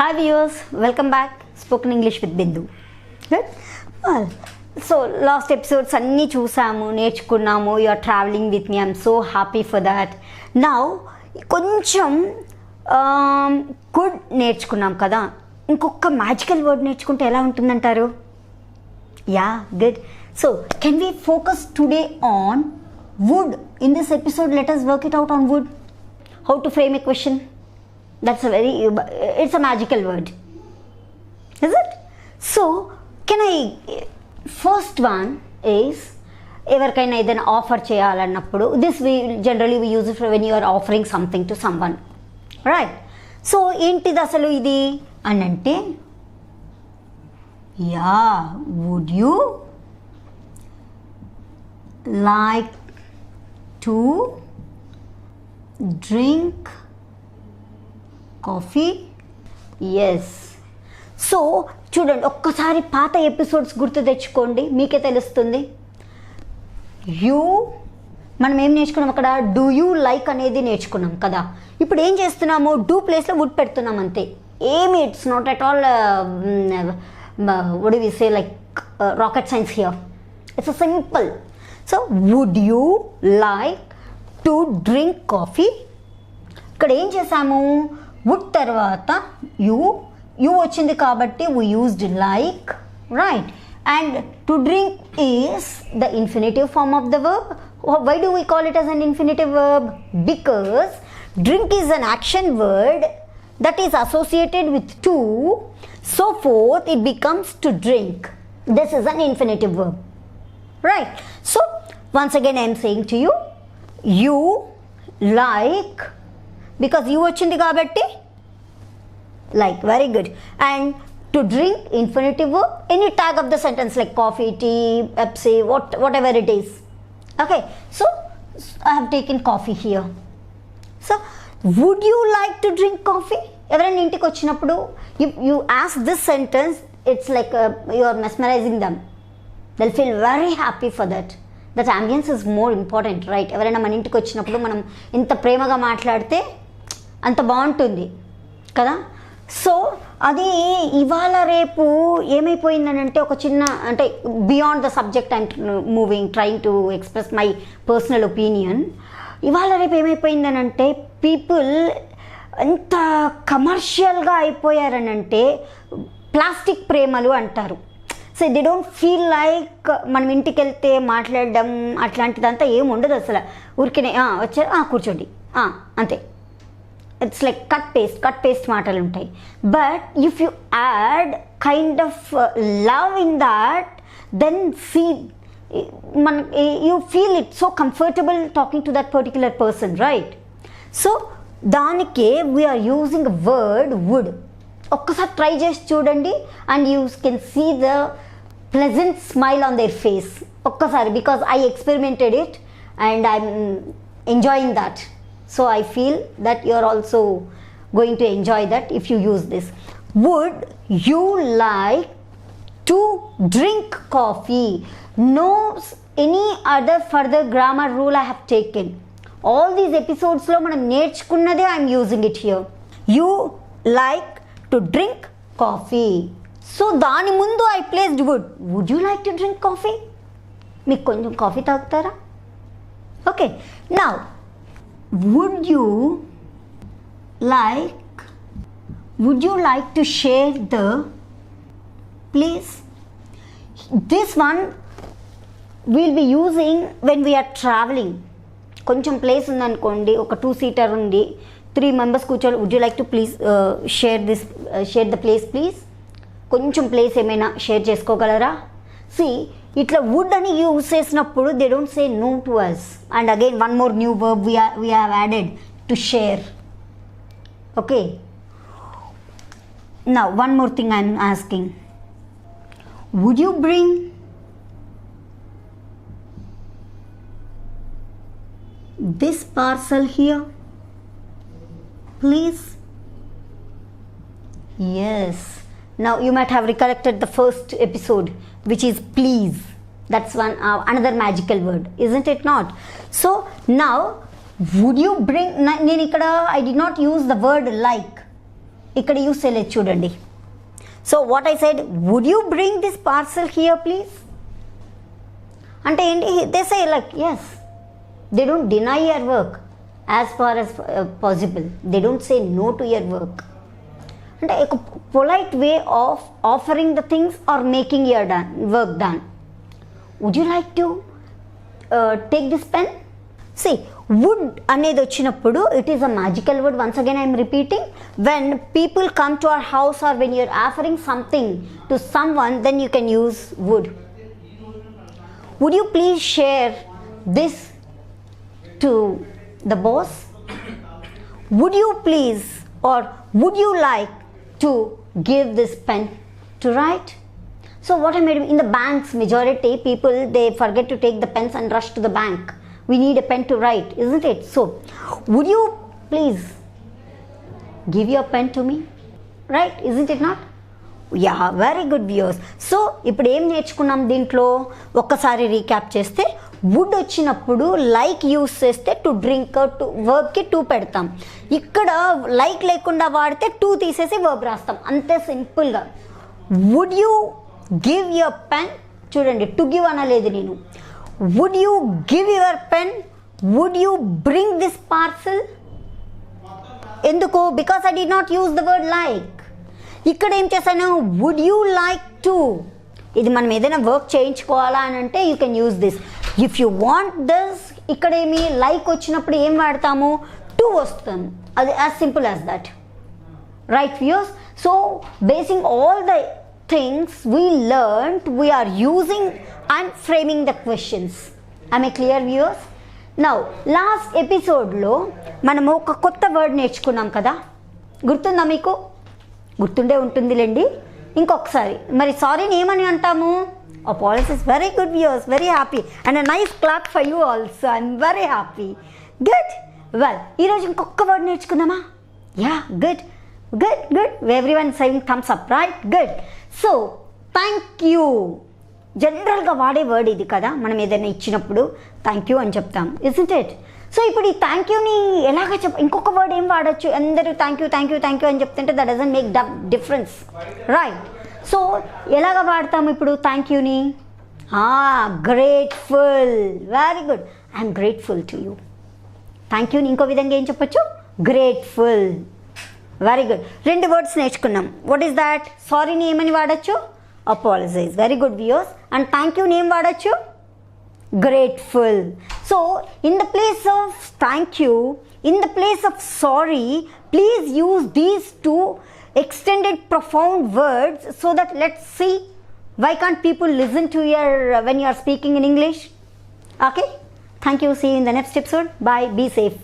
Hi viewers, welcome back. Spoken English with Bindhu. Good? Well, so last episodes అన్నీ చూసాము, నేర్చుకున్నాము. You are traveling with me. I'm so happy for that. Now కొంచెం good నేర్చుకున్నాం కదా, ఇంకొక magical word నేర్చుకుంటే ఎలా ఉంటుందంటారు? Yeah, good. So can we focus today on would? In this episode, let us work it out on would. How to frame a question. It's a magical word, is it? So first one is, ఎవరికైనా ఏదైనా offer చేయాలన్నప్పుడు this generally we use it when you are offering something to someone, right? So ఏంటిది అసలు ఇది అని అంటే, yeah, would you like to drink coffee? Yes. So చూడండి, ఒక్కసారి పాత ఎపిసోడ్స్ గుర్తు తెచ్చుకోండి, మీకే తెలుస్తుంది. మనం ఏం నేర్చుకున్నాం అక్కడ? డూ యూ లైక్ అనేది నేర్చుకున్నాం కదా. ఇప్పుడు ఏం చేస్తున్నాము? డూ ప్లేస్లో వుడ్ పెడుతున్నాం అంతే. ఏమి, it's not at all what do we say, like rocket science here. It's a simple. So would you like to drink coffee? ఇక్కడ ఏం చేసాము? వుడ్ తర్వాత యూ వచ్చింది కాబట్టి we used like, right? And to drink is the infinitive form of the verb. Why do we call it as an infinitive verb? Because drink is an action word that is associated with to, so forth it becomes to drink. This is an infinitive verb, right? So once again I am saying to you, you like, because you వచ్చింది కాబట్టి like, very good. And to drink, infinitive verb, any tag of the sentence like coffee, tea, Pepsi, whatever it is. Okay, so I have taken coffee here. So would you like to drink coffee? ఎవరైనా ఇంటికి వచ్చినప్పుడు you ask this sentence, it's like you are mesmerizing them. They'll feel very happy for that. That ambience is more important, right? ఎవరైనా మన ఇంటికి వచ్చినప్పుడు మనం ఇంత ప్రేమగా మాట్లాడితే అంత బాగుంటుంది కదా. సో అది ఇవాళ రేపు ఏమైపోయిందని అంటే, ఒక చిన్న, అంటే beyond the subject and trying to express my personal opinion. ఇవాళ రేపు ఏమైపోయిందని అంటే, పీపుల్ ఎంత కమర్షియల్గా అయిపోయారనంటే, ప్లాస్టిక్ ప్రేమలు అంటారు. So they don't feel like మనం ఇంటికి వెళ్తే మాట్లాడడం అట్లాంటిదంతా ఏమి ఉండదు అసలు. ఊరికినే వచ్చారు, కూర్చోండి, అంతే. ఇట్స్ లైక్ కట్ పేస్ట్ మాటలు ఉంటాయి. But if you add kind of love in that, then you feel it so comfortable talking to that particular person, right? So దానికే వీఆర్ యూజింగ్ వర్డ్ వుడ్. ఒక్కసారి ట్రై చేసి చూడండి, and you can see the pleasant smile on their face. ఒక్కసారి, because I experimented it and I'm enjoying that. So I feel that you are also going to enjoy that if you use this. Would you like to drink coffee? No any other further grammar rule I have taken. All these episodes lo manam నేర్చుకున్నదే I am using it here. You like to drink coffee. So దాని ముందు I placed would. Would you like to drink coffee? మీకు కొంచెం coffee తాగుతారా? Okay, now would you like to share the place? This one we'll be using when we are traveling. కొంచెం place ఉందనుకోండి, ఒక 2-seater ఉంది, 3 members కూర్చోవాలి. would you like to please share the place please? కొంచెం place ఏమైనా share చేసుకోగలరా? See, ఇట్లా would అని యూజ్ చేసినప్పుడు they don't say no to us. And again one more new verb we have added, to share. Okay, now one more thing I'm asking, would you bring this parcel here please? Yes. Now you might have recollected the first episode, which is please. That's one another magical word, isn't it not? So now would you bring, నేను ఇక్కడ I did not use the word like. ఇక్కడ use చేయలేదు చూడండి. So what I said, would you bring this parcel here please అంటే ఏంటి, they say like yes. They don't deny your work as far as possible. They don't say no to your work. అంటే ఒక polite way of offering the things or making your work done. Would you like to take this pen? See, would అనేది వచ్చినప్పుడు it is a magical word. Once again I am repeating, when people come to our house or when you are offering something to someone, then you can use would. Would you please share this to the boss? Would you please or would you like to give this pen to write? So what I made in the banks, majority people they forget to take the pens and rush to the bank. We need a pen to write, isn't it? So would you please give your pen to me, right? Isn't it not? Yeah, very good viewers. So ఇప్పుడు ఏం నేర్చుకున్నాం దీంట్లో ఒక్కసారి recap చేస్తే, would వచ్చినప్పుడు like use చేస్తే to drink to వర్బ్కి to పెడతాం. ఇక్కడ లైక్ లేకుండా వాడితే టు తీసేసి వర్బ్ రాస్తాం, అంతే సింపుల్గా. Would you give your pen, చూడండి టు గివ్ అనలేదు నేను. Would you give your pen? Would you bring this parcel? ఎందుకు? Because I did not use the word like. ఇక్కడ ఏం చేశాను, would you like to. ఇది మనం ఏదైనా వర్క్ చేయించుకోవాలా అని అంటే you can use this. If you want this, ఇక్కడ ఏమి లైక్ వచ్చినప్పుడు ఏం వాడతాము, టు వస్తాము. అది as simple as that, right views? So basing all the things we learned, we are using and framing the questions. Am I clear viewers? Now last episode లో మనము ఒక కొత్త వర్డ్ నేర్చుకున్నాం కదా, గుర్తుందా మీకు? గుర్తుండే ఉంటుందిలేండి. ఇంకొకసారి మరి సారీని ఏమని అంటాము? Apologies. Very good viewers, very happy and a nice clap for you also. I'm very happy. Good. Well, ఈరోజు ఇంకొక వర్డ్ నేర్చుకుందామా? Yeah, good. Everyone saying thumbs up, right? Good. So thank you జనరల్గా వాడే వర్డ్ ఇది కదా, మనం ఏదైనా ఇచ్చినప్పుడు థ్యాంక్ యూ అని చెప్తాం, ఇస్ంట్ ఇట్? సో ఇప్పుడు ఈ థ్యాంక్ యూని ఎలాగ ఇంకొక వర్డ్ ఏం వాడచ్చు? అందరూ థ్యాంక్ యూ అని చెప్తుంటే that doesn't make difference, right? So ఎలాగ వాడతాము ఇప్పుడు థ్యాంక్ యూని? Grateful. Very good. I'm grateful to you. Thank యూని ఇంకో విధంగా ఏం చెప్పచ్చు? గ్రేట్ఫుల్. Very good. రెండు వర్డ్స్ నేర్చుకున్నాం. What is that? సారీని ఏమని వాడచ్చు? Apologise. Very good viewers. And thank యూని ఏం వాడచ్చు? Grateful. So in the place of thank you, in the place of sorry, please use these two extended profound words so that let's see why can't people listen to your when you are speaking in English. Okay, thank you. See you in the next episode. Bye. Be safe.